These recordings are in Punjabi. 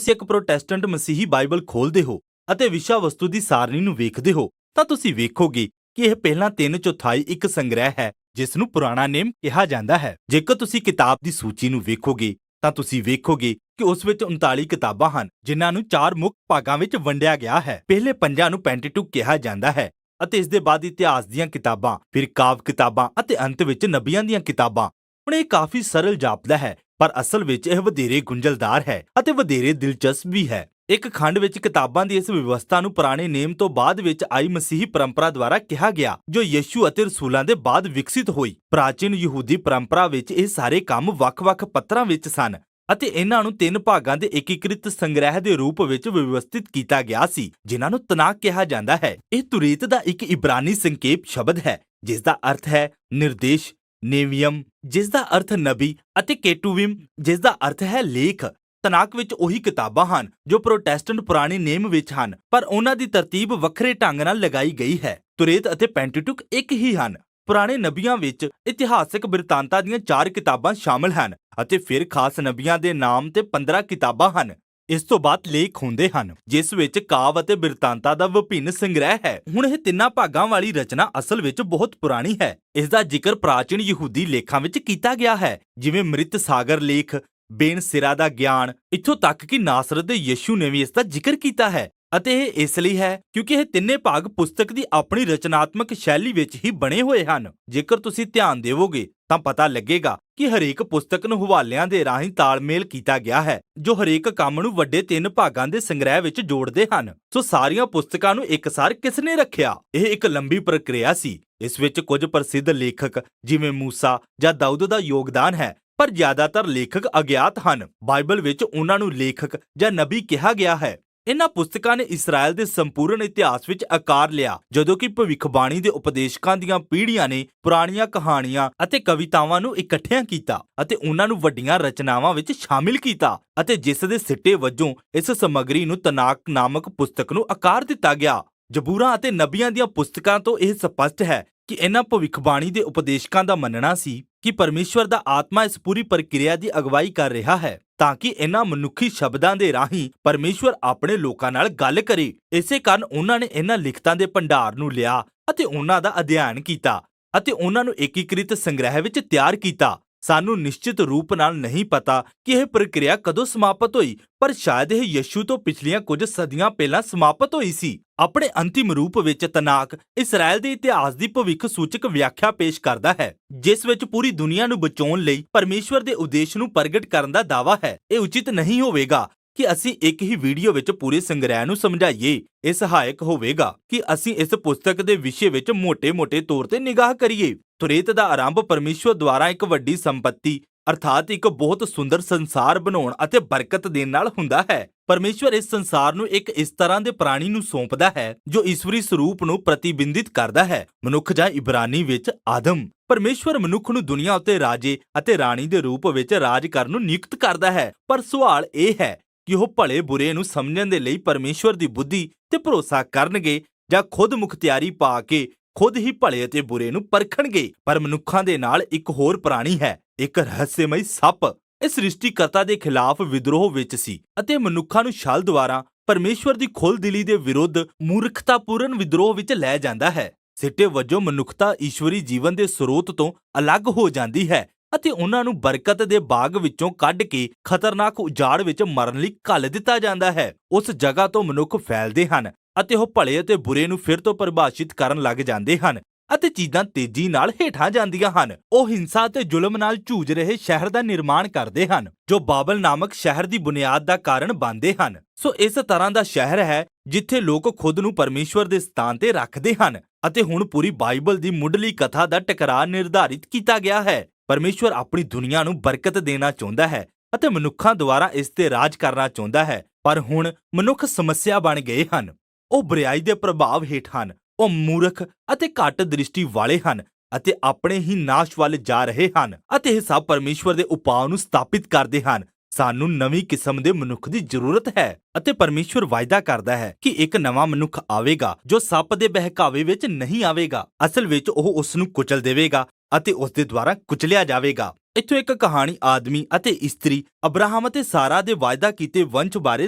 ਤੁਸੀਂ ਇੱਕ ਪ੍ਰੋਟੈਸਟੈਂਟ ਮਸੀਹੀ ਬਾਈਬਲ ਖੋਲਦੇ ਹੋ ਅਤੇ ਵਿਸ਼ਾ ਵਸਤੂ ਦੀ ਸਾਰਣੀ ਨੂੰ ਵੇਖਦੇ ਹੋ ਤਾਂ ਤੁਸੀਂ ਵੇਖੋਗੇ ਕਿ ਇਹ ਪਹਿਲਾਂ 3/4 ਇੱਕ ਸੰਗ੍ਰਹਿ ਹੈ ਜਿਸ ਨੂੰ ਪੁਰਾਣਾ ਨੇਮ ਕਿਹਾ ਜਾਂਦਾ ਹੈ। ਜੇਕਰ ਤੁਸੀਂ ਕਿਤਾਬ ਦੀ ਸੂਚੀ ਨੂੰ ਵੇਖੋਗੇ ਤਾਂ ਤੁਸੀਂ ਵੇਖੋਗੇ ਕਿ ਉਸ ਵਿੱਚ 39 ਕਿਤਾਬਾਂ ਹਨ ਜਿਨ੍ਹਾਂ ਨੂੰ 4 ਮੁੱਖ ਭਾਗਾਂ ਵਿੱਚ ਵੰਡਿਆ ਗਿਆ ਹੈ। ਪਹਿਲੇ 5 ਨੂੰ ਪੈਂਟੇਟੁਕ ਕਿਹਾ ਜਾਂਦਾ ਹੈ ਅਤੇ ਇਸ ਦੇ ਬਾਅਦ ਇਤਿਹਾਸ ਦੀਆਂ ਕਿਤਾਬਾਂ, ਫਿਰ ਕਾਵਿ ਕਿਤਾਬਾਂ ਅਤੇ ਅੰਤ ਵਿੱਚ ਨਬੀਆਂ ਦੀਆਂ ਕਿਤਾਬਾਂ। ਹੁਣ ਇਹ ਕਾਫੀ ਸਰਲ ਜਾਪਦਾ ਹੈ ਪਰ ਅਸਲ ਵਿੱਚ ਇਹ ਵਧੇਰੇ ਗੁੰਝਲਦਾਰ ਹੈ ਅਤੇ ਵਧੇਰੇ ਦਿਲਚਸਪ ਵੀ ਹੈ। ਇੱਕ ਖੰਡ ਵਿੱਚ ਕਿਤਾਬਾਂ ਦੀ ਇਸ ਵਿਵਸਥਾ ਨੂੰ ਪੁਰਾਣੇ ਨੇਮ ਤੋਂ ਬਾਅਦ ਵਿੱਚ ਆਈ ਮਸੀਹੀ ਪਰੰਪਰਾ ਦੁਆਰਾ ਕਿਹਾ ਗਿਆ ਜੋ ਯਿਸੂ ਅਤੇ ਰਸੂਲਾਂ ਦੇ ਬਾਅਦ ਵਿਕਸਿਤ ਹੋਈ। ਪ੍ਰਾਚੀਨ ਯਹੂਦੀ ਪਰੰਪਰਾ ਵਿੱਚ ਇਹ ਸਾਰੇ ਕੰਮ ਵੱਖ-ਵੱਖ ਪੱਤਰਾਂ ਵਿੱਚ ਸਨ ਅਤੇ ਇਹਨਾਂ ਨੂੰ 3 ਭਾਗਾਂ ਦੇ ਏਕੀਕ੍ਰਿਤ ਸੰਗ੍ਰਹਿ ਦੇ ਰੂਪ ਵਿੱਚ ਵਿਵਸਥਿਤ ਕੀਤਾ ਗਿਆ ਸੀ ਜਿਨ੍ਹਾਂ ਨੂੰ ਤਨਾਕ ਕਿਹਾ ਜਾਂਦਾ ਹੈ। ਇਹ ਤੁਰੇਤ ਦਾ ਇੱਕ ਇਬਰਾਨੀ ਸੰਖੇਪ ਸ਼ਬਦ ਹੈ ਜਿਸ ਦਾ ਅਰਥ ਹੈ ਨਿਰਦੇਸ਼, ਨੇਵੀਅਮ ਜਿਸ ਦਾ ਅਰਥ ਨਬੀ ਅਤੇ ਕੇਟੂਵਿਮ ਜਿਸ ਦਾ ਅਰਥ ਹੈ ਲੇਖ। ਤਨਾਕ ਵਿੱਚ ਉਹੀ ਕਿਤਾਬਾਂ ਹਨ ਜੋ ਪ੍ਰੋਟੈਸਟੈਂਟ ਪੁਰਾਣੇ ਨੇਮ ਵਿੱਚ ਹਨ ਪਰ ਉਹਨਾਂ ਦੀ ਤਰਤੀਬ ਵੱਖਰੇ ਢੰਗ ਨਾਲ ਲਗਾਈ ਗਈ ਹੈ। ਤੁਰੇਤ ਅਤੇ ਪੈਂਟੇਟੁਕ ਇੱਕ ਹੀ ਹਨ। ਪੁਰਾਣੇ ਨਬੀਆਂ ਵਿੱਚ ਇਤਿਹਾਸਕ ਬਿਰਤਾਂਤਾਂ ਦੀਆਂ 4 ਕਿਤਾਬਾਂ ਸ਼ਾਮਲ ਹਨ ਅਤੇ ਫਿਰ ਖਾਸ ਨਬੀਆਂ ਦੇ ਨਾਮ ਤੇ 15 ਕਿਤਾਬਾਂ ਹਨ। ਇਸ ਤੋਂ ਬਾਅਦ ਲੇਖ ਹੁੰਦੇ ਹਨ ਜਿਸ ਵਿੱਚ ਕਾਵ ਅਤੇ ਬਿਰਤਾਂਤਾਂ ਦਾ ਵਿਭਿੰਨ ਸੰਗ੍ਰਹਿ ਹੈ। ਹੁਣ ਇਹ 3 ਭਾਗਾਂ ਵਾਲੀ ਰਚਨਾ ਅਸਲ ਵਿੱਚ ਬਹੁਤ ਪੁਰਾਣੀ ਹੈ। ਇਸ ਦਾ ਜ਼ਿਕਰ ਪ੍ਰਾਚੀਨ ਯਹੂਦੀ ਲੇਖਾਂ ਵਿੱਚ ਕੀਤਾ ਗਿਆ ਹੈ ਜਿਵੇਂ ਮ੍ਰਿਤ ਸਾਗਰ ਲੇਖ, ਬੇਨ ਸਿਰਾ ਦਾ ਗਿਆਨ, ਇੱਥੋਂ ਤੱਕ ਕਿ ਨਾਸਰਤ ਦੇ ਯਿਸੂ ਨੇ ਵੀ ਇਸ ਦਾ ਜ਼ਿਕਰ ਕੀਤਾ ਹੈ। ਅਤੇ ਇਹ ਇਸ ਲਈ ਹੈ ਕਿਉਂਕਿ ਇਹ 3 ਭਾਗ ਪੁਸਤਕ ਦੀ ਆਪਣੀ ਰਚਨਾਤਮਕ ਸ਼ੈਲੀ ਵਿੱਚ ਹੀ ਬਣੇ ਹੋਏ ਹਨ। ਜੇਕਰ ਤੁਸੀਂ ਧਿਆਨ ਦੇਵੋਗੇ ਤਾਂ ਪਤਾ ਲੱਗੇਗਾ ਕਿ ਹਰੇਕ ਪੁਸਤਕ ਨੂੰ ਹਵਾਲਿਆਂ ਦੇ ਰਾਹੀਂ ਤਾਲਮੇਲ ਕੀਤਾ ਗਿਆ ਹੈ ਜੋ ਹਰੇਕ ਕੰਮ ਨੂੰ ਵੱਡੇ 3 ਭਾਗਾਂ ਦੇ ਸੰਗ੍ਰਹਿ ਵਿੱਚ ਜੋੜਦੇ ਹਨ। ਸੋ ਸਾਰੀਆਂ ਪੁਸਤਕਾਂ ਨੂੰ ਇੱਕਸਾਰ ਕਿਸਨੇ ਰੱਖਿਆ? ਇਹ ਇੱਕ ਲੰਬੀ ਪ੍ਰਕਿਰਿਆ ਸੀ। ਇਸ ਵਿੱਚ ਕੁਝ ਪ੍ਰਸਿੱਧ ਲੇਖਕ ਜਿਵੇਂ ਮੂਸਾ ਜਾਂ ਦਾਊਦ ਦਾ ਯੋਗਦਾਨ ਹੈ ਪਰ ਜ਼ਿਆਦਾਤਰ ਲੇਖਕ ਅਗਿਆਤ ਹਨ। ਬਾਈਬਲ ਵਿੱਚ ਉਹਨਾਂ ਨੂੰ ਲੇਖਕ ਜਾਂ ਨਬੀ ਕਿਹਾ ਗਿਆ ਹੈ। ਇਹਨਾਂ ਪੁਸਤਕਾਂ ਨੇ ਇਸਰਾਇਲ ਦੇ ਸੰਪੂਰਨ ਇਤਿਹਾਸ ਵਿੱਚ ਆਕਾਰ ਲਿਆ ਜਦੋਂ ਕਿ ਭਵਿੱਖਬਾਣੀ ਦੇ ਉਪਦੇਸ਼ਕਾਂ ਦੀਆਂ ਪੀੜ੍ਹੀਆਂ ਨੇ ਪੁਰਾਣੀਆਂ ਕਹਾਣੀਆਂ ਅਤੇ ਕਵਿਤਾਵਾਂ ਨੂੰ ਇਕੱਠਿਆਂ ਕੀਤਾ ਅਤੇ ਉਹਨਾਂ ਨੂੰ ਵੱਡੀਆਂ ਰਚਨਾਵਾਂ ਵਿੱਚ ਸ਼ਾਮਿਲ ਕੀਤਾ ਅਤੇ ਜਿਸ ਦੇ ਸਿੱਟੇ ਵਜੋਂ ਇਸ ਸਮੱਗਰੀ ਨੂੰ ਤਨਾਕ ਨਾਮਕ ਪੁਸਤਕ ਨੂੰ ਆਕਾਰ ਦਿੱਤਾ ਗਿਆ। ਜ਼ਬੂਰਾਂ ਅਤੇ ਨਬੀਆਂ ਦੀਆਂ ਪੁਸਤਕਾਂ ਤੋਂ ਇਹ ਸਪਸ਼ਟ ਹੈ ਕਿ ਇਹਨਾਂ ਭਵਿੱਖਬਾਣੀ ਦੇ ਉਪਦੇਸ਼ਕਾਂ ਦਾ ਮੰਨਣਾ ਸੀ ਕਿ ਪਰਮੇਸ਼ਵਰ ਦਾ ਆਤਮਾ ਇਸ ਪੂਰੀ ਪ੍ਰਕਿਰਿਆ ਦੀ ਅਗਵਾਈ ਕਰ ਰਿਹਾ ਹੈ ਤਾਂ ਕਿ ਇਹਨਾਂ ਮਨੁੱਖੀ ਸ਼ਬਦਾਂ ਦੇ ਰਾਹੀਂ ਪਰਮੇਸ਼ਵਰ ਆਪਣੇ ਲੋਕਾਂ ਨਾਲ ਗੱਲ ਕਰੇ। ਇਸੇ ਕਾਰਨ ਉਹਨਾਂ ਨੇ ਇਹਨਾਂ ਲਿਖਤਾਂ ਦੇ ਭੰਡਾਰ ਨੂੰ ਲਿਆ ਅਤੇ ਉਹਨਾਂ ਦਾ ਅਧਿਐਨ ਕੀਤਾ ਅਤੇ ਉਹਨਾਂ ਨੂੰ ਏਕੀਕ੍ਰਿਤ ਸੰਗ੍ਰਹਿ ਵਿੱਚ ਤਿਆਰ ਕੀਤਾ। ਸਾਨੂੰ ਨਿਸ਼ਚਿਤ ਰੂਪ ਨਾਲ ਨਹੀਂ ਪਤਾ ਕਿ ਇਹ ਪ੍ਰਕਿਰਿਆ ਕਦੋਂ ਸਮਾਪਤ ਹੋਈ ਪਰ ਸ਼ਾਇਦ ਇਹ ਯਿਸੂ ਤੋਂ ਪਿਛਲੀਆਂ ਕੁਝ ਸਦੀਆਂ ਪਹਿਲਾਂ ਸਮਾਪਤ ਹੋਈ ਸੀ। ਆਪਣੇ ਅੰਤਿਮ ਰੂਪ ਵਿੱਚ ਤਨਾਕ ਇਸਰਾਇਲ ਦੇ ਇਤਿਹਾਸ ਦੀ ਭਵਿੱਖ ਸੂਚਕ ਵਿਆਖਿਆ ਪੇਸ਼ ਕਰਦਾ ਹੈ ਜਿਸ ਵਿੱਚ ਪੂਰੀ ਦੁਨੀਆ ਨੂੰ ਬਚਾਉਣ ਲਈ ਪਰਮੇਸ਼ਵਰ ਦੇ ਉਦੇਸ਼ ਨੂੰ ਪ੍ਰਗਟ ਕਰਨ ਦਾ ਦਾਅਵਾ ਹੈ। ਇਹ ਉਚਿਤ ਨਹੀਂ ਹੋਵੇਗਾ ਕਿ ਅਸੀਂ ਇੱਕ ਹੀ ਵੀਡੀਓ ਵਿੱਚ ਪੂਰੇ ਸੰਗ੍ਰਹਿ ਨੂੰ ਸਮਝਾਈਏ। ਇਹ ਸਹਾਇਕ ਹੋਵੇਗਾ ਕਿ ਅਸੀਂ ਇਸ ਪੁਸਤਕ ਦੇ ਵਿਸ਼ੇ ਵਿੱਚ ਮੋٹے ਤੌਰ ਤੇ ਨਿਗਾਹ ਕਰੀਏ। ਤੁਰੇਤ ਦਾ ਆਰੰਭ ਪਰਮੇਸ਼ਵਰ ਦੁਆਰਾ ਇੱਕ ਵੱਡੀ ਸੰਪਤੀ ਅਰਥਾਤ ਇੱਕ ਬਹੁਤ ਸੁੰਦਰ ਸੰਸਾਰ ਬਣਾਉਣ ਅਤੇ ਬਰਕਤ ਦੇਣ ਨਾਲ ਹੁੰਦਾ ਹੈ। ਪਰਮੇਸ਼ਵਰ ਇਸ ਸੰਸਾਰ ਨੂੰ ਇੱਕ ਇਸ ਤਰ੍ਹਾਂ ਦੇ ਪ੍ਰਾਣੀ ਨੂੰ ਸੌਂਪਦਾ ਹੈ ਜੋ ਈਸ਼ਵਰੀ ਸਰੂਪ ਨੂੰ ਪ੍ਰਤੀਬਿੰਬਿਤ ਕਰਦਾ ਹੈ। ਮਨੁੱਖ ਜਾਂ ਇਬਰਾਨੀ ਵਿੱਚ ਆਦਮ। ਪਰਮੇਸ਼ਵਰ ਮਨੁੱਖ ਨੂੰ ਦੁਨੀਆ ਉੱਤੇ ਰਾਜੇ ਅਤੇ ਰਾਣੀ ਦੇ ਰੂਪ ਵਿੱਚ ਰਾਜ ਕਰਨ ਨੂੰ ਨਿਯੁਕਤ ਕਰਦਾ ਹੈ ਪਰ ਸਵਾਲ ਇਹ ਹੈ ਕਿ ਉਹ ਭਲੇ ਬੁਰੇ ਨੂੰ ਸਮਝਣ ਦੇ ਲਈ ਪਰਮੇਸ਼ਵਰ ਦੀ ਬੁੱਧੀ ਤੇ ਭਰੋਸਾ ਕਰਨਗੇ ਜਾਂ ਖੁਦ ਮੁਖਤਿਆਰੀ ਪਾ ਕੇ ਖੁਦ ਹੀ ਭਲੇ ਅਤੇ ਬੁਰੇ ਨੂੰ ਪਰਖਣਗੇ। ਪਰ ਮਨੁੱਖਾਂ ਦੇ ਨਾਲ ਇੱਕ ਹੋਰ ਪ੍ਰਾਣੀ ਹੈ, ਇੱਕ ਰਹੱਸਮਈ ਸੱਪ। ਇਹ ਸ੍ਰਿਸ਼ਟੀਕਰਤਾ ਦੇ ਖਿਲਾਫ ਵਿਦਰੋਹ ਵਿੱਚ ਸੀ ਅਤੇ ਮਨੁੱਖਾਂ ਨੂੰ ਛਲ ਦੁਆਰਾ ਪਰਮੇਸ਼ਵਰ ਦੀ ਖੁੱਲ੍ਹਦਿਲੀ ਦੇ ਵਿਰੁੱਧ ਮੂਰਖਤਾਪੂਰਨ ਵਿਦਰੋਹ ਵਿੱਚ ਲੈ ਜਾਂਦਾ ਹੈ। ਸਿੱਟੇ ਵਜੋਂ ਮਨੁੱਖਤਾ ਈਸ਼ਵਰੀ ਜੀਵਨ ਦੇ ਸਰੋਤ ਤੋਂ ਅਲੱਗ ਹੋ ਜਾਂਦੀ ਹੈ ਅਤੇ ਉਹਨਾਂ ਨੂੰ ਬਰਕਤ ਦੇ ਬਾਗ ਵਿੱਚੋਂ ਕੱਢ ਕੇ ਖਤਰਨਾਕ ਉਜਾੜ ਵਿੱਚ ਮਰਨ ਲਈ ਘੱਲ ਦਿੱਤਾ ਜਾਂਦਾ ਹੈ। ਉਸ ਜਗ੍ਹਾ ਤੋਂ ਮਨੁੱਖ ਫੈਲਦੇ ਹਨ ਅਤੇ ਉਹ ਭਲੇ ਅਤੇ ਬੁਰੇ ਨੂੰ ਫਿਰ ਤੋਂ ਪਰਿਭਾਸ਼ਿਤ ਕਰਨ ਲੱਗ ਜਾਂਦੇ ਹਨ ਅਤੇ ਚੀਜ਼ਾਂ ਤੇਜ਼ੀ ਨਾਲ ਹੇਠਾਂ ਜਾਂਦੀਆਂ ਹਨ। ਉਹ ਹਿੰਸਾ ਅਤੇ ਜ਼ੁਲਮ ਨਾਲ ਜੂਝ ਰਹੇ ਸ਼ਹਿਰ ਦਾ ਨਿਰਮਾਣ ਕਰਦੇ ਹਨ ਜੋ ਬਾਬਲ ਨਾਮਕ ਸ਼ਹਿਰ ਦੀ ਬੁਨਿਆਦ ਦਾ ਕਾਰਨ ਬਣਦੇ ਹਨ। ਸੋ ਇਸ ਤਰ੍ਹਾਂ ਦਾ ਸ਼ਹਿਰ ਹੈ ਜਿੱਥੇ ਲੋਕ ਖੁਦ ਨੂੰ ਪਰਮੇਸ਼ਵਰ ਦੇ ਸਥਾਨ ਤੇ ਰੱਖਦੇ ਹਨ ਅਤੇ ਹੁਣ ਪੂਰੀ ਬਾਈਬਲ ਦੀ ਮੁੱਢਲੀ ਕਥਾ ਦਾ ਟਕਰਾਅ ਨਿਰਧਾਰਿਤ ਕੀਤਾ ਗਿਆ ਹੈ। ਪਰਮੇਸ਼ਵਰ ਆਪਣੀ ਦੁਨੀਆ ਨੂੰ ਬਰਕਤ ਦੇਣਾ ਚਾਹੁੰਦਾ ਹੈ ਅਤੇ ਮਨੁੱਖਾਂ ਦੁਆਰਾ ਇਸ ਤੇ ਰਾਜ ਕਰਨਾ ਚਾਹੁੰਦਾ ਹੈ ਪਰ ਹੁਣ ਮਨੁੱਖ ਸਮੱਸਿਆ ਬਣ ਗਏ ਹਨ। ਉਹ ਬੁਰਾਈ ਦੇ ਪ੍ਰਭਾਵ ਹੇਠ ਹਨ। ਉਹ ਮੂਰਖ ਅਤੇ ਘੱਟ ਦ੍ਰਿਸ਼ਟੀ ਵਾਲੇ ਹਨ ਅਤੇ ਆਪਣੇ ਹੀ ਨਾਸ਼ ਵੱਲ ਜਾ ਰਹੇ ਹਨ ਅਤੇ ਇਹ ਸਭ ਪਰਮੇਸ਼ਵਰ ਦੇ ਉਪਾਅ ਨੂੰ ਸਥਾਪਿਤ ਕਰਦੇ ਹਨ। ਸਾਨੂੰ ਨਵੀਂ ਕਿਸਮ ਦੇ ਮਨੁੱਖ ਦੀ ਜ਼ਰੂਰਤ ਹੈ ਅਤੇ ਪਰਮੇਸ਼ਵਰ ਵਾਅਦਾ ਕਰਦਾ ਹੈ ਕਿ ਇੱਕ ਨਵਾਂ ਮਨੁੱਖ ਆਵੇਗਾ ਜੋ ਸੱਪ ਦੇ ਬਹਿਕਾਵੇ ਵਿੱਚ ਨਹੀਂ ਆਵੇਗਾ। ਅਸਲ ਵਿੱਚ ਉਹ ਉਸ ਨੂੰ ਕੁਚਲ ਦੇਵੇਗਾ ਅਤੇ ਉਸ ਦੇ ਦੁਆਰਾ ਕੁਚਲਿਆ ਜਾਵੇਗਾ। ਇੱਥੋਂ ਇੱਕ ਕਹਾਣੀ ਆਦਮੀ ਅਤੇ ਇਸਤਰੀ ਅਬਰਾਹਮ ਅਤੇ ਸਾਰਾ ਦੇ ਵਾਅਦਾ ਕੀਤੇ ਵੰਸ਼ ਬਾਰੇ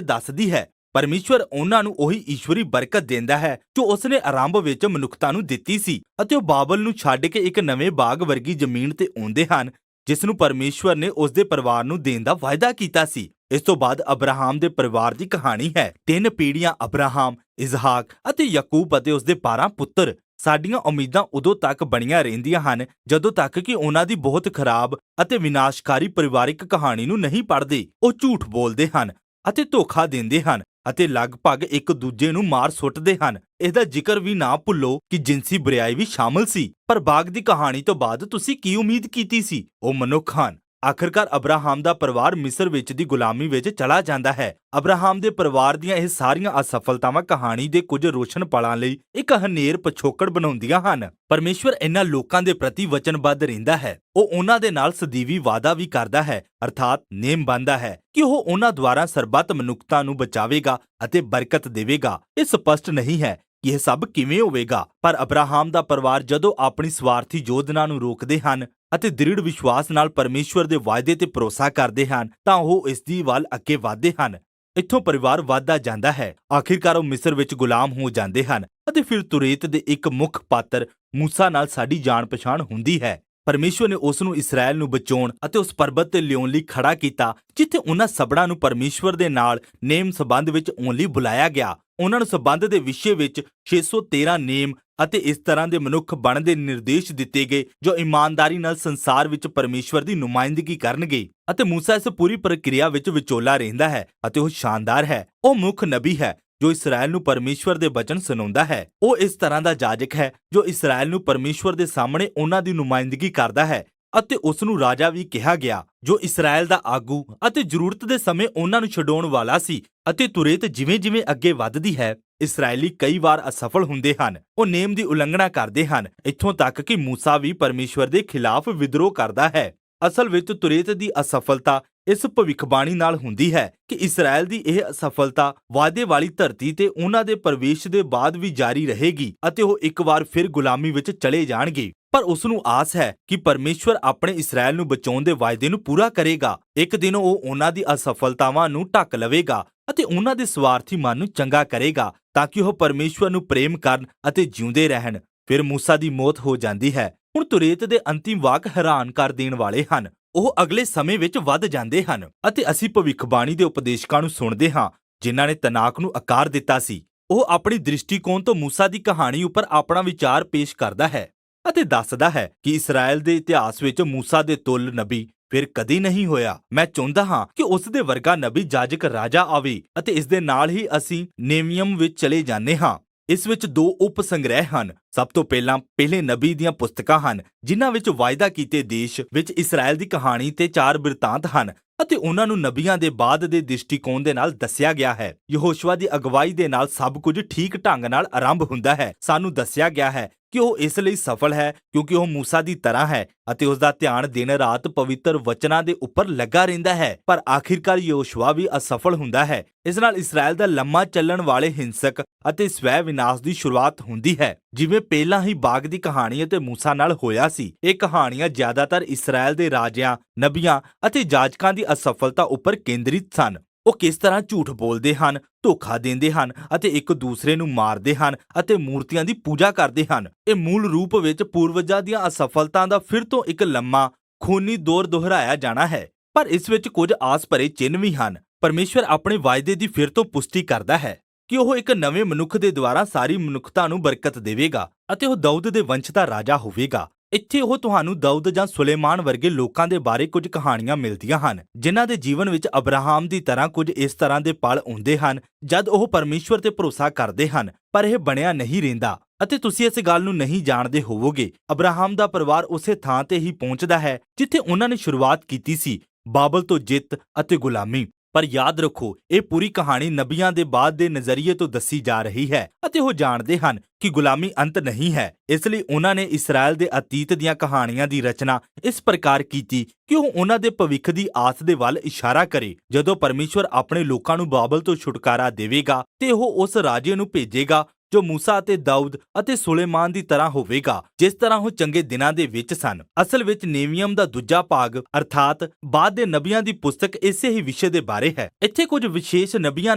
ਦੱਸਦੀ ਹੈ। ਪਰਮੇਸ਼ਵਰ ਉਹਨਾਂ ਨੂੰ ਉਹੀ ਈਸ਼ਵਰੀ ਬਰਕਤ ਦਿੰਦਾ ਹੈ ਜੋ ਉਸਨੇ ਆਰੰਭ ਵਿੱਚ ਮਨੁੱਖਤਾ ਨੂੰ ਦਿੱਤੀ ਸੀ, ਅਤੇ ਉਹ ਬਾਬਲ ਨੂੰ ਛੱਡ ਕੇ ਇੱਕ ਨਵੇਂ ਬਾਗ ਵਰਗੀ ਜ਼ਮੀਨ ਤੇ ਆਉਂਦੇ ਹਨ ਜਿਸ ਨੂੰ ਪਰਮੇਸ਼ਵਰ ਨੇ ਉਸਦੇ ਪਰਿਵਾਰ ਨੂੰ ਦੇਣ ਦਾ ਵਾਅਦਾ ਕੀਤਾ ਸੀ। ਇਸ ਤੋਂ ਬਾਅਦ ਅਬਰਾਹਮ ਦੇ ਪਰਿਵਾਰ ਦੀ ਕਹਾਣੀ ਹੈ। 3 ਪੀੜ੍ਹੀਆਂ ਅਬਰਾਹਮ, ਇਸਹਾਕ ਅਤੇ ਯਾਕੂਬ ਅਤੇ ਉਸਦੇ 12 ਪੁੱਤਰ। ਸਾਡੀਆਂ ਉਮੀਦਾਂ ਉਦੋਂ ਤੱਕ ਬਣੀਆਂ ਰਹਿੰਦੀਆਂ ਹਨ ਜਦੋਂ ਤੱਕ ਕਿ ਉਹਨਾਂ ਦੀ ਬਹੁਤ ਖਰਾਬ ਅਤੇ ਵਿਨਾਸ਼ਕਾਰੀ ਪਰਿਵਾਰਿਕ ਕਹਾਣੀ ਨੂੰ ਨਹੀਂ ਪੜ੍ਹਦੇ। ਉਹ ਝੂਠ ਬੋਲਦੇ ਹਨ ਅਤੇ ਧੋਖਾ ਦਿੰਦੇ ਹਨ ਅਤੇ ਲਗਭਗ ਇੱਕ ਦੂਜੇ ਨੂੰ ਮਾਰ ਸੁੱਟਦੇ ਹਨ। ਇਹਦਾ ਜ਼ਿਕਰ ਵੀ ਨਾ ਭੁੱਲੋ ਕਿ ਜਿਨਸੀ ਬੁਰਾਈ ਵੀ ਸ਼ਾਮਲ ਸੀ। ਪਰ ਬਾਗ ਦੀ ਕਹਾਣੀ ਤੋਂ ਬਾਅਦ ਤੁਸੀਂ ਕੀ ਉਮੀਦ ਕੀਤੀ ਸੀ? ਉਹ ਮਨੁੱਖ ਹਨ। ਆਖਰਕਾਰ ਅਬਰਾਹਮ ਦਾ ਪਰਿਵਾਰ ਮਿਸਰ ਵਿੱਚ ਦੀ ਗੁਲਾਮੀ ਵਿੱਚ ਚਲਾ ਜਾਂਦਾ ਹੈ। ਅਬਰਾਹਮ ਦੇ ਪਰਿਵਾਰ ਦੀਆਂ ਇਹ ਸਾਰੀਆਂ ਅਸਫਲਤਾਵਾਂ ਕਹਾਣੀ ਦੇ ਕੁਝ ਰੋਸ਼ਨ ਪਲਾਂ ਲਈ ਇੱਕ ਹਨੇਰ ਪਿਛੋਕੜ ਬਣਾਉਂਦੀਆਂ ਹਨ। ਪਰਮੇਸ਼ਵਰ ਇਹਨਾਂ ਲੋਕਾਂ ਦੇ ਪ੍ਰਤੀ ਵਚਨਬੱਧ ਰਹਿੰਦਾ ਹੈ। ਉਹ ਉਹਨਾਂ ਦੇ ਨਾਲ ਸਦੀਵੀ ਵਾਅਦਾ ਵੀ ਕਰਦਾ ਹੈ, ਅਰਥਾਤ ਨੇਮ ਬੰਨ੍ਹਦਾ ਹੈ ਕਿ ਉਹ ਉਹਨਾਂ ਦੁਆਰਾ ਸਰਬੱਤ ਮਨੁੱਖਤਾ ਨੂੰ ਬਚਾਵੇਗਾ ਅਤੇ ਬਰਕਤ ਦੇਵੇਗਾ। ਇਹ ਸਪਸ਼ਟ ਨਹੀਂ ਹੈ ਕਿ ਇਹ ਸਭ ਕਿਵੇਂ ਹੋਵੇਗਾ, ਪਰ ਅਬਰਾਹਮ ਦਾ ਪਰਿਵਾਰ ਜਦੋਂ ਆਪਣੀ ਸਵਾਰਥੀ ਯੋਜਨਾ ਨੂੰ ਰੋਕਦੇ ਹਨ ਅਤੇ ਦ੍ਰਿੜ ਵਿਸ਼ਵਾਸ ਨਾਲ ਪਰਮੇਸ਼ਵਰ ਦੇ ਵਾਅਦੇ ਤੇ ਭਰੋਸਾ ਕਰਦੇ ਹਨ ਤਾਂ ਉਹ ਇਸ ਦੀ ਵੱਲ ਅੱਗੇ ਵਧਦੇ ਹਨ। ਇੱਥੋਂ ਪਰਿਵਾਰ ਵੱਧਦਾ ਜਾਂਦਾ ਹੈ। ਆਖਿਰਕਾਰ ਉਹ ਮਿਸਰ ਵਿੱਚ ਗੁਲਾਮ ਹੋ ਜਾਂਦੇ ਹਨ ਅਤੇ ਫਿਰ ਤੁਰੇਤ ਦੇ ਇੱਕ ਮੁੱਖ ਪਾਤਰ ਮੂਸਾ ਨਾਲ ਸਾਡੀ ਜਾਣ ਪਛਾਣ ਹੁੰਦੀ ਹੈ। ਪਰਮੇਸ਼ਵਰ ਨੇ ਉਸ ਨੂੰ ਇਸਰਾਇਲ ਨੂੰ ਬਚਾਉਣ ਅਤੇ ਉਸ ਪਰਬਤ ਤੇ ਲਿਆਉਣ ਲਈ ਖੜਾ ਕੀਤਾ ਜਿੱਥੇ ਉਹਨਾਂ ਸਭਨਾਂ ਨੂੰ ਪਰਮੇਸ਼ਵਰ ਦੇ ਨਾਲ ਨੇਮ ਸੰਬੰਧ ਵਿੱਚ ਆਉਣ ਲਈ ਬੁਲਾਇਆ ਗਿਆ। ਉਹਨਾਂ ਨੂੰ ਸੰਬੰਧ ਦੇ ਵਿਸ਼ੇ ਵਿੱਚ 613 ਨੇਮ ਅਤੇ ਇਸ ਤਰ੍ਹਾਂ ਦੇ ਮਨੁੱਖ ਬਣਨ ਦੇ ਨਿਰਦੇਸ਼ ਦਿੱਤੇ ਗਏ ਜੋ ਇਮਾਨਦਾਰੀ ਨਾਲ ਸੰਸਾਰ ਵਿੱਚ ਪਰਮੇਸ਼ਵਰ ਦੀ ਨੁਮਾਇੰਦਗੀ ਕਰਨਗੇ। ਅਤੇ ਮੂਸਾ ਇਸ ਪੂਰੀ ਪ੍ਰਕਿਰਿਆ ਵਿੱਚ ਵਿਚੋਲਾ ਰਹਿੰਦਾ ਹੈ ਅਤੇ ਉਹ ਸ਼ਾਨਦਾਰ ਹੈ। ਉਹ ਮੁੱਖ ਨਬੀ ਹੈ ਜੋ ਇਸਰਾਇਲ ਨੂੰ ਪਰਮੇਸ਼ਵਰ ਦੇ ਬਚਨ ਸੁਣਾਉਂਦਾ ਹੈ। ਉਹ ਇਸ ਤਰ੍ਹਾਂ ਦਾ ਜਾਜਕ ਹੈ ਜੋ ਇਸਰਾਇਲ ਨੂੰ ਪਰਮੇਸ਼ਵਰ ਦੇ ਸਾਹਮਣੇ ਉਹਨਾਂ ਦੀ ਨੁਮਾਇੰਦਗੀ ਕਰਦਾ ਹੈ ਅਤੇ ਉਸ ਨੂੰ ਰਾਜਾ ਵੀ ਕਿਹਾ ਗਿਆ ਜੋ ਇਸਰਾਇਲ ਦਾ ਆਗੂ ਅਤੇ ਜ਼ਰੂਰਤ ਦੇ ਸਮੇਂ ਉਹਨਾਂ ਨੂੰ ਛਡਾਉਣ ਵਾਲਾ ਸੀ। ਅਤੇ ਤੁਰੇਤ ਜਿਵੇਂ-ਜਿਵੇਂ ਅੱਗੇ ਵੱਧਦੀ ਹੈ, ਇਸਰਾਇਲੀ ਕਈ ਵਾਰ ਅਸਫਲ ਹੁੰਦੇ ਹਨ। ਉਹ ਨੇਮ ਦੀ ਉਲੰਘਣਾ ਕਰਦੇ ਹਨ, ਇੱਥੋਂ ਤੱਕ ਕਿ ਮੂਸਾ ਵੀ ਪਰਮੇਸ਼ਵਰ ਦੇ ਖਿਲਾਫ ਵਿਦਰੋਹ ਕਰਦਾ ਹੈ। ਅਸਲ ਵਿੱਚ ਤੁਰੇਤ ਦੀ ਅਸਫਲਤਾ ਇਸ ਭਵਿੱਖਬਾਣੀ ਨਾਲ ਹੁੰਦੀ ਹੈ ਕਿ ਇਸਰਾਇਲ ਦੀ ਇਹ ਅਸਫਲਤਾ ਵਾਅਦੇ ਵਾਲੀ ਧਰਤੀ ਤੇ ਉਹਨਾਂ ਦੇ ਪ੍ਰਵੇਸ਼ ਦੇ ਬਾਅਦ ਵੀ ਜਾਰੀ ਰਹੇਗੀ ਅਤੇ ਉਹ ਇੱਕ ਵਾਰ ਫਿਰ ਗੁਲਾਮੀ ਵਿੱਚ ਚਲੇ ਜਾਣਗੇ। ਪਰ ਉਸ ਨੂੰ ਆਸ ਹੈ ਕਿ ਪਰਮੇਸ਼ਵਰ ਆਪਣੇ ਇਸਰਾਇਲ ਨੂੰ ਬਚਾਉਣ ਦੇ ਵਾਅਦੇ ਨੂੰ ਪੂਰਾ ਕਰੇਗਾ। ਇੱਕ ਦਿਨ ਉਹ ਉਹਨਾਂ ਦੀ ਅਸਫਲਤਾਵਾਂ ਨੂੰ ਢੱਕ ਲਵੇਗਾ ਅਤੇ ਉਹਨਾਂ ਦੇ ਸਵਾਰਥੀ ਮਨ ਨੂੰ ਚੰਗਾ ਕਰੇਗਾ ਤਾਂ ਕਿ ਉਹ ਪਰਮੇਸ਼ਵਰ ਨੂੰ ਪ੍ਰੇਮ ਕਰਨ ਅਤੇ ਜਿਉਂਦੇ ਰਹਿਣ। ਫਿਰ ਮੂਸਾ ਦੀ ਮੌਤ ਹੋ ਜਾਂਦੀ ਹੈ। ਹੁਣ ਤੁਰੇਤ ਦੇ ਅੰਤਿਮ ਵਾਕ ਹੈਰਾਨ ਕਰ ਦੇਣ ਵਾਲੇ ਹਨ। ਉਹ ਅਗਲੇ ਸਮੇਂ ਵਿੱਚ ਵੱਧ ਜਾਂਦੇ ਹਨ ਅਤੇ ਅਸੀਂ ਭਵਿੱਖਬਾਣੀ ਦੇ ਉਪਦੇਸ਼ਕਾਂ ਨੂੰ ਸੁਣਦੇ ਹਾਂ ਜਿਨ੍ਹਾਂ ਨੇ ਤਨਾਕ ਨੂੰ ਆਕਾਰ ਦਿੱਤਾ ਸੀ। ਉਹ ਆਪਣੀ ਦ੍ਰਿਸ਼ਟੀਕੋਣ ਤੋਂ ਮੂਸਾ ਦੀ ਕਹਾਣੀ ਉੱਪਰ ਆਪਣਾ ਵਿਚਾਰ ਪੇਸ਼ ਕਰਦਾ ਹੈ ਅਤੇ ਦੱਸਦਾ ਹੈ ਕਿ ਇਸਰਾਇਲ ਦੇ ਇਤਿਹਾਸ ਵਿੱਚ ਮੂਸਾ ਦੇ ਤੁੱਲ ਨਬੀ ਫਿਰ ਕਦੀ ਨਹੀਂ ਹੋਇਆ। ਮੈਂ ਚਾਹੁੰਦਾ ਹਾਂ ਕਿ ਉਸ ਦੇ ਵਰਗਾ ਨਬੀ ਜਾਜਕ ਰਾਜਾ ਆਵੇ ਅਤੇ ਇਸ ਦੇ ਨਾਲ ਹੀ ਅਸੀਂ ਨੇਵੀਅਮ ਵਿੱਚ ਚਲੇ ਜਾਂਦੇ ਹਾਂ। ਇਸ ਵਿੱਚ 2 ਉਪ ਸੰਗ੍ਰਹਿ ਹਨ। ਸਭ ਤੋਂ ਪਹਿਲਾਂ ਪਹਿਲੇ ਨਬੀ ਦੀਆਂ ਪੁਸਤਕਾਂ ਹਨ ਜਿਨ੍ਹਾਂ ਵਿੱਚ ਵਾਅਦਾ ਕੀਤੇ ਦੇਸ਼ ਵਿੱਚ ਇਸਰਾਇਲ ਦੀ ਕਹਾਣੀ ਤੇ 4 ਬਿਰਤਾਂਤ ਹਨ ਅਤੇ ਉਹਨਾਂ ਨੂੰ ਨਬੀਆਂ ਦੇ ਬਾਅਦ ਦੇ ਦ੍ਰਿਸ਼ਟੀਕੋਣ ਦੇ ਨਾਲ ਦੱਸਿਆ ਗਿਆ ਹੈ। ਯਹੋਸ਼ੂਆ ਦੀ ਅਗਵਾਈ ਦੇ ਨਾਲ ਸਭ ਕੁਝ ਠੀਕ ਢੰਗ ਨਾਲ ਆਰੰਭ ਹੁੰਦਾ ਹੈ। ਸਾਨੂੰ ਦੱਸਿਆ ਗਿਆ ਹੈ ਕਿ ਉਹ ਇਸ ਲਈ ਸਫਲ ਹੈ ਕਿਉਂਕਿ ਉਹ ਮੂਸਾ ਦੀ ਤਰ੍ਹਾਂ ਹੈ ਅਤੇ ਉਸ ਦਾ ਧਿਆਨ ਦਿਨ ਰਾਤ ਪਵਿੱਤਰ ਵਚਨਾਂ ਦੇ ਉੱਪਰ ਲੱਗਾ ਰਹਿੰਦਾ ਹੈ। ਪਰ ਆਖਿਰਕਾਰ ਯਹੋਸ਼ੂਆ ਵੀ ਅਸਫਲ ਹੁੰਦਾ ਹੈ। ਇਸ ਨਾਲ ਇਸਰਾਇਲ ਦਾ ਲੰਮਾ ਚੱਲਣ ਵਾਲੇ ਹਿੰਸਕ ਅਤੇ ਸਵੈ ਵਿਨਾਸ਼ ਦੀ ਸ਼ੁਰੂਆਤ ਹੁੰਦੀ ਹੈ, ਜਿਵੇਂ ਪਹਿਲਾਂ ਹੀ ਬਾਗ ਦੀ ਕਹਾਣੀ ਅਤੇ ਮੂਸਾ ਨਾਲ ਹੋਇਆ ਸੀ। ਇਹ ਕਹਾਣੀਆਂ ਜ਼ਿਆਦਾਤਰ ਇਸਰਾਇਲ ਦੇ ਰਾਜਿਆਂ, ਨਬੀਆਂ ਅਤੇ ਜਾਜਕਾਂ ਦੀ ਅਸਫਲਤਾ ਉੱਪਰ ਕੇਂਦਰਿਤ ਸਨ। ਉਹ ਕਿਸ ਤਰ੍ਹਾਂ ਝੂਠ ਬੋਲਦੇ ਹਨ, ਧੋਖਾ ਦਿੰਦੇ ਹਨ ਅਤੇ ਇੱਕ ਦੂਸਰੇ ਨੂੰ ਮਾਰਦੇ ਹਨ ਅਤੇ ਮੂਰਤੀਆਂ ਦੀ ਪੂਜਾ ਕਰਦੇ ਹਨ। ਇਹ ਮੂਲ ਰੂਪ ਵਿੱਚ ਪੂਰਵਜਾਂ ਦੀਆਂ ਅਸਫਲਤਾ ਦਾ ਫਿਰ ਤੋਂ ਇੱਕ ਲੰਮਾ ਖੂਨੀ ਦੌਰ ਦੁਹਰਾਇਆ ਜਾਣਾ ਹੈ। ਪਰ ਇਸ ਵਿੱਚ ਕੁਝ ਆਸ ਭਰੇ ਚਿੰਨ੍ਹ ਵੀ ਹਨ। ਪਰਮੇਸ਼ਵਰ ਆਪਣੇ ਵਾਅਦੇ ਦੀ ਫਿਰ ਤੋਂ ਪੁਸ਼ਟੀ ਕਰਦਾ ਹੈ ਕਿ ਉਹ ਇੱਕ ਨਵੇਂ ਮਨੁੱਖ ਦੇ ਦੁਆਰਾ ਸਾਰੀ ਮਨੁੱਖਤਾ ਨੂੰ ਬਰਕਤ ਦੇਵੇਗਾ ਅਤੇ ਉਹ ਦਾਊਦ ਦੇ ਵੰਸ਼ ਦਾ ਰਾਜਾ ਹੋਵੇਗਾ। ਇੱਥੇ ਉਹ ਤੁਹਾਨੂੰ ਦਾਊਦ ਜਾਂ ਸੁਲੇਮਾਨ ਵਰਗੇ ਲੋਕਾਂ ਦੇ ਬਾਰੇ ਕੁਝ ਕਹਾਣੀਆਂ ਮਿਲਦੀਆਂ ਹਨ ਜਿਨ੍ਹਾਂ ਦੇ ਜੀਵਨ ਵਿੱਚ ਅਬਰਾਹਮ ਦੀ ਤਰ੍ਹਾਂ ਕੁਝ ਇਸ ਤਰ੍ਹਾਂ ਦੇ ਪਲ ਆਉਂਦੇ ਹਨ ਜਦ ਉਹ ਪਰਮੇਸ਼ਵਰ ਤੇ ਭਰੋਸਾ ਕਰਦੇ ਹਨ। ਪਰ ਇਹ ਬਣਿਆ ਨਹੀਂ ਰਹਿੰਦਾ ਅਤੇ ਤੁਸੀਂ ਇਸ ਗੱਲ ਨੂੰ ਨਹੀਂ ਜਾਣਦੇ ਹੋਵੋਗੇ। ਅਬਰਾਹਮ ਦਾ ਪਰਿਵਾਰ ਉਸੇ ਥਾਂ ਤੇ ਹੀ ਪਹੁੰਚਦਾ ਹੈ ਜਿੱਥੇ ਉਹਨਾਂ ਨੇ ਸ਼ੁਰੂਆਤ ਕੀਤੀ ਸੀ, ਬਾਬਲ ਤੋਂ ਜਿੱਤ ਅਤੇ ਗੁਲਾਮੀ। ਪਰ ਯਾਦ ਰੱਖੋ, ਇਹ ਪੂਰੀ ਕਹਾਣੀ ਨਬੀਆਂ ਦੇ ਬਾਅਦ ਦੇ ਨਜ਼ਰੀਏ ਤੋਂ ਦੱਸੀ ਜਾ ਰਹੀ ਹੈ ਅਤੇ ਉਹ ਜਾਣਦੇ ਹਨ ਕਿ ਗੁਲਾਮੀ ਅੰਤ ਨਹੀਂ ਹੈ। ਇਸ ਲਈ ਉਹਨਾਂ ਨੇ ਇਸਰਾਇਲ ਦੇ ਅਤੀਤ ਦੀਆਂ ਕਹਾਣੀਆਂ ਦੀ ਰਚਨਾ ਇਸ ਪ੍ਰਕਾਰ ਕੀਤੀ ਕਿ ਉਹ ਉਹਨਾਂ ਦੇ ਭਵਿੱਖ ਦੀ ਆਸ ਦੇ ਵੱਲ ਇਸ਼ਾਰਾ ਕਰੇ। ਜਦੋਂ ਪਰਮੇਸ਼ਵਰ ਆਪਣੇ ਲੋਕਾਂ ਨੂੰ ਬਾਬਲ ਤੋਂ ਛੁਟਕਾਰਾ ਦੇਵੇਗਾ ਤੇ ਉਹ ਉਸ ਰਾਜੇ ਨੂੰ ਭੇਜੇਗਾ ਜੋ ਮੂਸਾ ਅਤੇ ਦਾਊਦ ਅਤੇ ਸੁਲੇਮਾਨ ਦੀ ਤਰ੍ਹਾਂ ਹੋਵੇਗਾ, ਜਿਸ ਤਰ੍ਹਾਂ ਉਹ ਚੰਗੇ ਦਿਨਾਂ ਦੇ ਵਿੱਚ ਸਨ। ਅਸਲ ਵਿੱਚ ਨੇਵੀਅਮ ਦਾ ਦੂਜਾ ਭਾਗ ਅਰਥਾਤ ਬਾਅਦ ਦੇ ਨਬੀਆਂ ਦੀ ਪੁਸਤਕ ਇਸੇ ਹੀ ਵਿਸ਼ੇ ਦੇ ਬਾਰੇ ਹੈ। ਇੱਥੇ ਕੁਝ ਵਿਸ਼ੇਸ਼ ਨਬੀਆਂ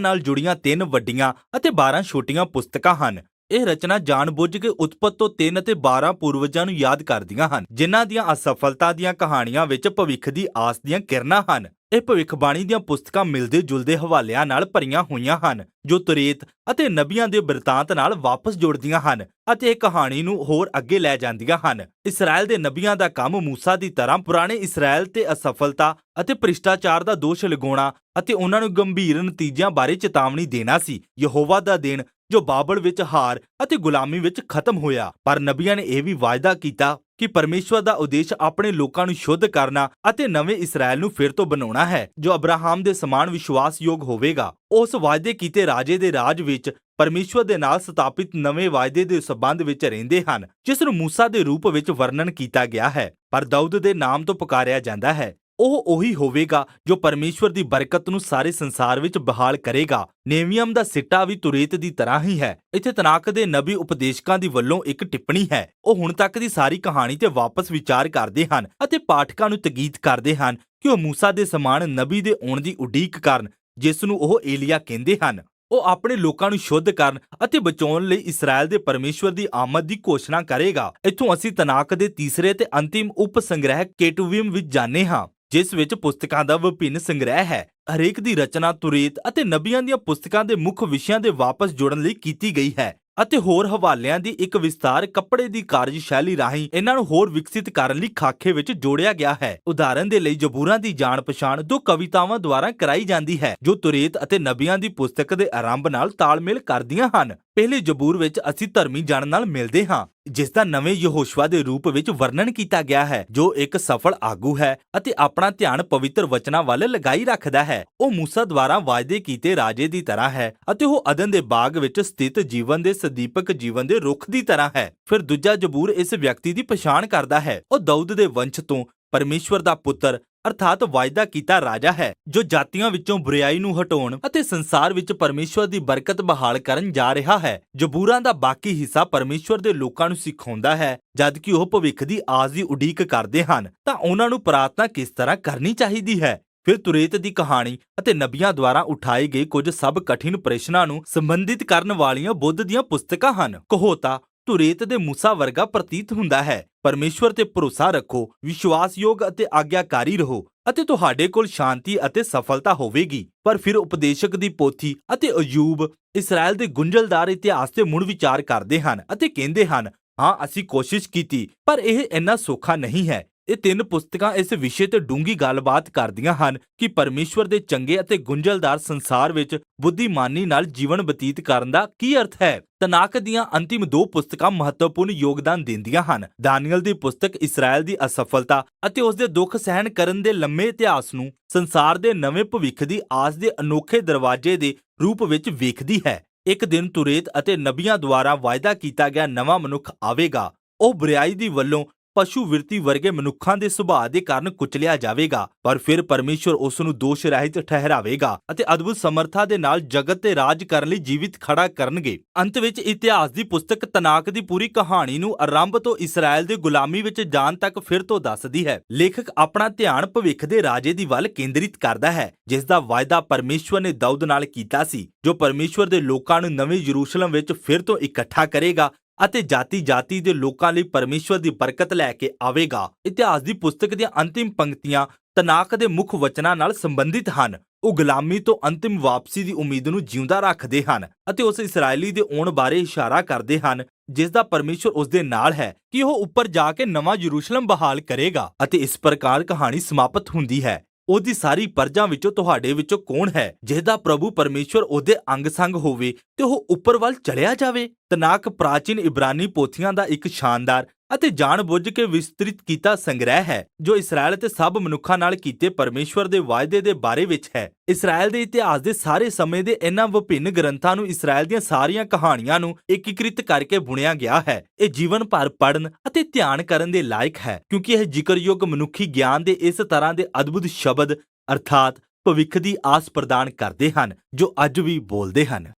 ਨਾਲ ਜੁੜੀਆਂ 3 ਵੱਡੀਆਂ ਅਤੇ 12 ਛੋਟੀਆਂ ਪੁਸਤਕਾਂ ਹਨ। ਇਹ ਰਚਨਾ ਜਾਣਬੁੱਝ ਕੇ ਉਤਪਤ ਤੋਂ 3 ਅਤੇ 12 ਪੂਰਵਜਾਂ ਨੂੰ ਯਾਦ ਕਰਦੀਆਂ ਹਨ, ਜਿਨ੍ਹਾਂ ਦੀਆਂ ਅਸਫਲਤਾ ਦੀਆਂ ਕਹਾਣੀਆਂ ਵਿੱਚ ਭਵਿੱਖ ਦੀ ਆਸ ਦੀਆਂ ਕਿਰਨਾਂ ਹਨ। ਇਹ ਭਵਿੱਖਬਾਣੀ ਦੀਆਂ ਪੁਸਤਕਾਂ ਮਿਲਦੇ ਜੁਲਦੇ ਹਵਾਲਿਆਂ ਨਾਲ ਭਰੀਆਂ ਹੋਈਆਂ ਹਨ, ਜੋ ਤੁਰੇਤ ਅਤੇ ਨਬੀਆਂ ਦੇ ਬਿਰਤਾਂਤ ਨਾਲ ਵਾਪਸ ਜੁੜਦੀਆਂ ਹਨ ਅਤੇ ਇਹ ਕਹਾਣੀ ਨੂੰ ਹੋਰ ਅੱਗੇ ਲੈ ਜਾਂਦੀਆਂ ਹਨ। ਇਸਰਾਇਲ ਦੇ ਨਬੀਆਂ ਦਾ ਕੰਮ ਮੂਸਾ ਦੀ ਤਰ੍ਹਾਂ ਪੁਰਾਣੇ ਇਸਰਾਇਲ ਤੇ ਅਸਫਲਤਾ ਅਤੇ ਭ੍ਰਿਸ਼ਟਾਚਾਰ ਦਾ ਦੋਸ਼ ਲਗਾਉਣਾ ਅਤੇ ਉਹਨਾਂ ਨੂੰ ਗੰਭੀਰ ਨਤੀਜਿਆਂ ਬਾਰੇ ਚੇਤਾਵਨੀ ਦੇਣਾ ਸੀ। ਯਹੋਵਾ ਦਾ ਦਿਨ ਜੋ ਬਾਬਲ ਵਿੱਚ ਹਾਰ ਅਤੇ ਗੁਲਾਮੀ ਵਿੱਚ ਖਤਮ ਹੋਇਆ, ਪਰ ਨਬੀਆਂ ਨੇ ਇਹ ਵੀ ਵਾਅਦਾ ਕੀਤਾ ਕਿ ਪਰਮੇਸ਼ਵਰ ਦਾ ਉਦੇਸ਼ ਆਪਣੇ ਲੋਕਾਂ ਨੂੰ ਸ਼ੁੱਧ ਕਰਨਾ ਅਤੇ ਨਵੇਂ ਇਸਰਾਇਲ ਨੂੰ ਫਿਰ ਤੋਂ ਬਣਾਉਣਾ ਹੈ, ਜੋ ਅਬਰਾਹਮ ਦੇ ਸਮਾਨ ਵਿਸ਼ਵਾਸਯੋਗ ਹੋਵੇਗਾ। ਉਸ ਵਾਅਦੇ ਕੀਤੇ ਰਾਜੇ ਦੇ ਰਾਜ ਵਿੱਚ ਪਰਮੇਸ਼ਵਰ ਦੇ ਨਾਲ ਸਥਾਪਿਤ ਨਵੇਂ ਵਾਅਦੇ ਦੇ ਸਬੰਧ ਵਿੱਚ ਰਹਿੰਦੇ ਹਨ, ਜਿਸ ਨੂੰ ਮੂਸਾ ਦੇ ਰੂਪ ਵਿੱਚ ਵਰਣਨ ਕੀਤਾ ਗਿਆ ਹੈ, ਪਰ ਦਾਊਦ ਦੇ ਨਾਮ ਤੋਂ ਪੁਕਾਰਿਆ ਜਾਂਦਾ ਹੈ। ਉਹ ਉਹੀ ਹੋਵੇਗਾ ਜੋ ਪਰਮੇਸ਼ਵਰ ਦੀ ਬਰਕਤ ਨੂੰ ਸਾਰੇ ਸੰਸਾਰ ਵਿੱਚ ਬਹਾਲ ਕਰੇਗਾ। ਨੇਵੀਅਮ ਦਾ ਸਿੱਟਾ ਵੀ ਤੁਰੇਤ ਦੀ ਤਰ੍ਹਾਂ ਹੀ ਹੈ। ਇੱਥੇ ਤਨਾਕ ਦੇ ਨਬੀ ਉਪਦੇਸ਼ਕਾਂ ਦੀ ਵੱਲੋਂ ਇੱਕ ਟਿੱਪਣੀ ਹੈ। ਉਹ ਹੁਣ ਤੱਕ ਦੀ ਸਾਰੀ ਕਹਾਣੀ ਤੇ ਵਾਪਸ ਵਿਚਾਰ ਕਰਦੇ ਹਨ ਅਤੇ ਪਾਠਕਾਂ ਨੂੰ ਤਕੀਦ ਕਰਦੇ ਹਨ ਕਿ ਉਹ ਮੂਸਾ ਦੇ ਸਮਾਨ ਨਬੀ ਦੇ ਆਉਣ ਦੀ ਉਡੀਕ ਕਰਨ, ਜਿਸ ਨੂੰ ਉਹ ਏਲੀਆ ਕਹਿੰਦੇ ਹਨ। ਉਹ ਆਪਣੇ ਲੋਕਾਂ ਨੂੰ ਸ਼ੁੱਧ ਕਰਨ ਅਤੇ ਬਚਾਉਣ ਲਈ ਇਸਰਾਇਲ ਦੇ ਪਰਮੇਸ਼ਵਰ ਦੀ ਆਮਦ ਦੀ ਘੋਸ਼ਣਾ ਕਰੇਗਾ। ਇੱਥੋਂ ਅਸੀਂ ਤਨਾਕ ਦੇ ਤੀਸਰੇ ਤੇ ਅੰਤਿਮ ਉਪ ਸੰਗ੍ਰਹਿ ਕੇਟੂਵਿਮ ਵਿੱਚ ਜਾਂਦੇ ਹਾਂ, ਜਿਸ ਵਿੱਚ ਪੁਸਤਕਾਂ ਦਾ ਵਿਭਿੰਨ ਸੰਗ੍ਰਹਿ ਹੈ। ਹਰੇਕ ਦੀ ਰਚਨਾ ਤੁਰੇਤ ਅਤੇ ਨਬੀਆਂ ਦੀਆਂ ਪੁਸਤਕਾਂ ਦੇ ਮੁੱਖ ਵਿਸ਼ਿਆਂ ਦੇ ਵਾਪਸ ਜੁੜਨ ਲਈ ਕੀਤੀ ਗਈ ਹੈ ਅਤੇ ਹੋਰ ਹਵਾਲਿਆਂ ਦੀ ਇੱਕ ਵਿਸਤਾਰ ਕੱਪੜੇ ਦੀ ਕਾਰਜਸ਼ੈਲੀ ਰਾਹੀਂ ਇਹਨਾਂ ਨੂੰ ਹੋਰ ਵਿਕਸਿਤ ਕਰਨ ਲਈ ਖਾਕੇ ਵਿੱਚ ਜੋੜਿਆ ਗਿਆ ਹੈ। ਉਦਾਹਰਨ ਦੇ ਲਈ ਜ਼ਬੂਰਾਂ ਦੀ ਜਾਣ ਪਛਾਣ 2 ਕਵਿਤਾਵਾਂ ਦੁਆਰਾ ਕਰਾਈ ਜਾਂਦੀ ਹੈ, ਜੋ ਤੁਰੇਤ ਅਤੇ ਨਬੀਆਂ ਦੀ ਪੁਸਤਕ ਦੇ ਆਰੰਭ ਨਾਲ ਤਾਲਮੇਲ ਕਰਦੀਆਂ ਹਨ। ਪਹਿਲੇ ਜ਼ਬੂਰ ਵਿੱਚ ਅਸੀਂ ਧਰਮੀ ਜਨ ਨਾਲ ਮਿਲਦੇ ਹਾਂ, ਜਿਸ ਦਾ ਨਵੇਂ ਯਹੋਸ਼ੁਆ ਦੇ ਰੂਪ ਵਿੱਚ ਵਰਣਨ ਕੀਤਾ ਗਿਆ ਹੈ, ਜੋ ਇੱਕ ਸਫਲ ਆਗੂ ਹੈ ਅਤੇ ਆਪਣਾ ਧਿਆਨ ਪਵਿੱਤਰ ਵਚਨਾਂ ਵੱਲ ਲਗਾਈ ਰੱਖਦਾ ਹੈ। ਉਹ ਮੂਸਾ ਦੁਆਰਾ ਵਾਅਦੇ ਕੀਤੇ ਰਾਜੇ ਦੀ ਤਰ੍ਹਾਂ ਹੈ ਅਤੇ ਉਹ ਅਦਨ ਦੇ ਬਾਗ ਵਿੱਚ ਸਥਿਤ ਜੀਵਨ ਦੇ ਸਦੀਪਕ ਜੀਵਨ ਦੇ ਰੁੱਖ ਦੀ ਤਰ੍ਹਾਂ ਹੈ। ਫਿਰ ਦੂਜਾ ਜ਼ਬੂਰ ਇਸ ਵਿਅਕਤੀ ਦੀ ਪਛਾਣ ਕਰਦਾ ਹੈ। ਉਹ ਦਾਊਦ ਦੇ ਵੰਸ਼ ਤੋਂ ਪਰਮੇਸ਼ਵਰ ਦਾ ਪੁੱਤਰ ਅਰਥਾਤ ਵਾਅਦਾ ਕੀਤਾ ਰਾਜਾ ਹੈ, ਜੋ ਜਾਤੀਆਂ ਵਿੱਚੋਂ ਬੁਰਾਈ ਨੂੰ ਹਟਾਉਣ ਅਤੇ ਸੰਸਾਰ ਵਿੱਚ ਪਰਮੇਸ਼ਵਰ ਦੀ ਬਰਕਤ ਬਹਾਲ ਕਰਨ ਜਾ ਰਿਹਾ ਹੈ। ਜ਼ਬੂਰਾਂ ਦਾ ਬਾਕੀ ਹਿੱਸਾ ਪਰਮੇਸ਼ਵਰ ਦੇ ਲੋਕਾਂ ਨੂੰ ਸਿਖਾਉਂਦਾ ਹੈ, ਜਦ ਕਿ ਉਹ ਭਵਿੱਖ ਦੀ ਆਸ ਦੀ ਉਡੀਕ ਕਰਦੇ ਹਨ ਤਾਂ ਉਹਨਾਂ ਨੂੰ ਪ੍ਰਾਰਥਨਾ ਕਿਸ ਤਰ੍ਹਾਂ ਕਰਨੀ ਚਾਹੀਦੀ ਹੈ। ਫਿਰ ਤੁਰੇਤ ਦੀ ਕਹਾਣੀ ਅਤੇ ਨਬੀਆਂ ਦੁਆਰਾ ਉਠਾਏ ਗਏ ਕੁਝ ਸਭ ਕਠਿਨ ਪ੍ਰਸ਼ਨਾਂ ਨੂੰ ਸੰਬੰਧਿਤ ਕਰਨ ਵਾਲੀਆਂ ਬੁੱਧ ਦੀਆਂ ਪੁਸਤਕਾਂ ਹਨ। ਕਹੋਤਾ ਤੁਰੇਤ ਦੇ ਮੂਸਾ ਵਰਗਾ ਪ੍ਰਤੀਤ ਹੁੰਦਾ ਹੈ। ਪਰਮੇਸ਼ਵਰ ਤੇ ਭਰੋਸਾ ਰੱਖੋ, ਵਿਸ਼ਵਾਸਯੋਗ ਅਤੇ ਆਗਿਆਕਾਰੀ ਰਹੋ ਅਤੇ ਤੁਹਾਡੇ ਕੋਲ ਸ਼ਾਂਤੀ ਅਤੇ ਸਫਲਤਾ ਹੋਵੇਗੀ। ਪਰ ਫਿਰ ਉਪਦੇਸ਼ਕ ਦੀ ਪੋਥੀ ਅਤੇ ਅਯੂਬ ਇਸਰਾਇਲ ਦੇ ਗੁੰਝਲਦਾਰ ਇਤਿਹਾਸ ਤੇ ਮੁੜ ਵਿਚਾਰ ਕਰਦੇ ਹਨ ਅਤੇ ਕਹਿੰਦੇ ਹਨ, ਹਾਂ ਅਸੀਂ ਕੋਸ਼ਿਸ਼ ਕੀਤੀ, ਪਰ ਇਹ ਇੰਨਾ ਸੌਖਾ ਨਹੀਂ ਹੈ। ਇਹ 3 ਪੁਸਤਕਾਂ ਇਸ ਵਿਸ਼ੇ ਤੇ ਡੂੰਘੀ ਗੱਲਬਾਤ ਕਰਦੀਆਂ ਹਨ ਕਿ ਪਰਮੇਸ਼ਵਰ ਦੇ ਚੰਗੇ ਅਤੇ ਗੁੰਝਲਦਾਰ ਸੰਸਾਰ ਵਿੱਚ ਬੁੱਧੀਮਾਨੀ ਨਾਲ ਜੀਵਨ ਬਤੀਤ ਕਰਨ ਦਾ ਕੀ ਅਰਥ ਹੈ। ਤਨਾਕ ਦੀਆਂ ਅੰਤਿਮ 2 ਪੁਸਤਕਾਂ ਮਹੱਤਵਪੂਰਨ ਯੋਗਦਾਨ ਦਿੰਦੀਆਂ ਹਨ। ਦਾਨੀਏਲ ਦੀ ਪੁਸਤਕ ਇਸਰਾਇਲ ਦੀ ਅਸਫਲਤਾ ਅਤੇ ਉਸ ਦੇ ਦੁੱਖ ਸਹਿਣ ਕਰਨ ਦੇ ਲੰਮੇ ਇਤਿਹਾਸ ਨੂੰ ਸੰਸਾਰ ਦੇ ਨਵੇਂ ਭਵਿੱਖ ਦੀ ਆਸ ਦੇ ਅਨੋਖੇ ਦਰਵਾਜ਼ੇ ਦੇ ਰੂਪ ਵਿੱਚ ਵੇਖਦੀ ਹੈ। ਇੱਕ ਦਿਨ ਤੁਰੇਤ ਅਤੇ ਨਬੀਆਂ ਦੁਆਰਾ ਵਾਅਦਾ ਕੀਤਾ ਗਿਆ ਨਵਾਂ ਮਨੁੱਖ ਆਵੇਗਾ। ਉਹ ਬੁਰਾਈ ਦੀ ਵੱਲੋਂ ਪਸ਼ੂ ਵਿਰਤੀ ਵਰਗੇ ਮਨੁੱਖਾਂ ਦੇ ਸੁਭਾਅ ਦੇ ਕਾਰਨ ਕੁਚਲਿਆ ਜਾਵੇਗਾ, ਪਰ ਫਿਰ ਪਰਮੇਸ਼ਵਰ ਉਸ ਨੂੰ ਦੋਸ਼ ਰਹਿਤ ਠਹਿਰਾਵੇਗਾ ਅਤੇ ਅਦਭੁਤ ਸਮਰੱਥਾ ਦੇ ਨਾਲ ਜਗਤ ਤੇ ਰਾਜ ਕਰਨ ਲਈ ਜੀਵਿਤ ਖੜਾ ਕਰਨਗੇ। ਅੰਤ ਵਿੱਚ ਇਤਿਹਾਸ ਦੀ ਪੁਸਤਕ ਤਨਾਕ ਦੀ ਪੂਰੀ ਕਹਾਣੀ ਨੂੰ ਆਰੰਭ ਤੋਂ ਇਸਰਾਇਲ ਦੇ ਗੁਲਾਮੀ ਵਿੱਚ ਜਾਣ ਤੱਕ ਫਿਰ ਤੋਂ ਦੱਸਦੀ ਹੈ। ਲੇਖਕ ਆਪਣਾ ਧਿਆਨ ਭਵਿੱਖ ਦੇ ਰਾਜੇ ਦੀ ਵੱਲ ਕੇਂਦਰਿਤ ਕਰਦਾ ਹੈ, ਜਿਸ ਦਾ ਵਾਅਦਾ ਪਰਮੇਸ਼ਵਰ ਨੇ ਦਾਊਦ ਨਾਲ ਕੀਤਾ ਸੀ, ਜੋ ਪਰਮੇਸ਼ਵਰ ਦੇ ਲੋਕਾਂ ਨੂੰ ਨਵੇਂ ਯਰੂਸ਼ਲਮ ਵਿੱਚ ਫਿਰ ਤੋਂ ਇਕੱਠਾ ਕਰੇਗਾ ਅਤੇ ਜਾਤੀ-ਜਾਤੀ ਦੇ ਲੋਕਾਂ ਲਈ ਪਰਮੇਸ਼ਵਰ ਦੀ ਬਰਕਤ ਲੈ ਕੇ ਆਵੇਗਾ। ਇਤਿਹਾਸ ਦੀ ਪੁਸਤਕ ਦੀਆਂ ਅੰਤਿਮ ਪੰਕਤੀਆਂ ਤਨਾਕ ਦੇ ਮੁੱਖ ਵਚਨਾਂ ਨਾਲ ਸੰਬੰਧਿਤ ਹਨ। ਉਹ ਗੁਲਾਮੀ ਤੋਂ ਅੰਤਿਮ ਵਾਪਸੀ ਦੀ ਉਮੀਦ ਨੂੰ ਜਿਉਂਦਾ ਰੱਖਦੇ ਹਨ ਅਤੇ ਉਸ ਇਸਰਾਇਲੀ ਦੇ ਆਉਣ ਬਾਰੇ ਇਸ਼ਾਰਾ ਕਰਦੇ ਹਨ, ਜਿਸ ਦਾ ਪਰਮੇਸ਼ਵਰ ਉਸ ਦੇ ਨਾਲ ਹੈ ਕਿ ਉਹ ਉੱਪਰ ਜਾ ਕੇ ਨਵਾਂ ਯਰੂਸ਼ਲਮ ਬਹਾਲ ਕਰੇਗਾ। ਅਤੇ ਇਸ ਪ੍ਰਕਾਰ ਕਹਾਣੀ ਸਮਾਪਤ ਹੁੰਦੀ ਹੈ। ਉਹਦੀ ਸਾਰੀ ਪਰਜਾਂ ਵਿੱਚੋਂ ਤੁਹਾਡੇ ਵਿੱਚੋਂ ਕੌਣ ਹੈ ਜਿਹਦਾ ਪ੍ਰਭੂ ਪਰਮੇਸ਼ਵਰ ਉਹਦੇ ਅੰਗ-ਸੰਗ ਹੋਵੇ ਤੇ ਉਹ ਉੱਪਰ ਵੱਲ ਚੜਿਆ ਜਾਵੇ। ਤਨਾਕ ਪ੍ਰਾਚੀਨ ਇਬਰਾਨੀ ਪੋਥੀਆਂ ਦਾ ਇੱਕ ਸ਼ਾਨਦਾਰ ਅਤੇ ਜਾਣ-ਬੁੱਝ ਕੇ ਵਿਸਤ੍ਰਿਤ ਕੀਤਾ ਸੰਗ੍ਰਹਿ ਹੈ, ਜੋ ਇਸਰਾਇਲ ਅਤੇ ਸਭ ਮਨੁੱਖਾਂ ਨਾਲ ਕੀਤੇ ਪਰਮੇਸ਼ਵਰ ਦੇ ਵਾਅਦੇ ਦੇ ਬਾਰੇ ਵਿੱਚ ਹੈ। ਇਸਰਾਇਲ ਦੇ ਇਤਿਹਾਸ ਦੇ ਸਾਰੇ ਸਮੇਂ ਦੇ ਇਹਨਾਂ ਵਿਭਿੰਨ ਗ੍ਰੰਥਾਂ ਨੂੰ ਇਸਰਾਇਲ ਦੀਆਂ ਸਾਰੀਆਂ ਕਹਾਣੀਆਂ ਨੂੰ ਏਕੀਕ੍ਰਿਤ ਕਰਕੇ ਬੁਣਿਆ ਗਿਆ ਹੈ। ਇਹ ਜੀਵਨ ਭਰ ਪੜ੍ਹਨ ਅਤੇ ਧਿਆਨ ਕਰਨ ਦੇ ਲਾਇਕ ਹੈ, ਕਿਉਂਕਿ ਇਹ ਜ਼ਿਕਰਯੋਗ ਮਨੁੱਖੀ ਗਿਆਨ ਦੇ ਇਸ ਤਰ੍ਹਾਂ ਦੇ ਅਦਭੁਤ ਸ਼ਬਦ ਅਰਥਾਤ ਭਵਿੱਖ ਦੀ ਆਸ ਪ੍ਰਦਾਨ ਕਰਦੇ ਹਨ, ਜੋ ਅੱਜ ਵੀ ਬੋਲਦੇ ਹਨ।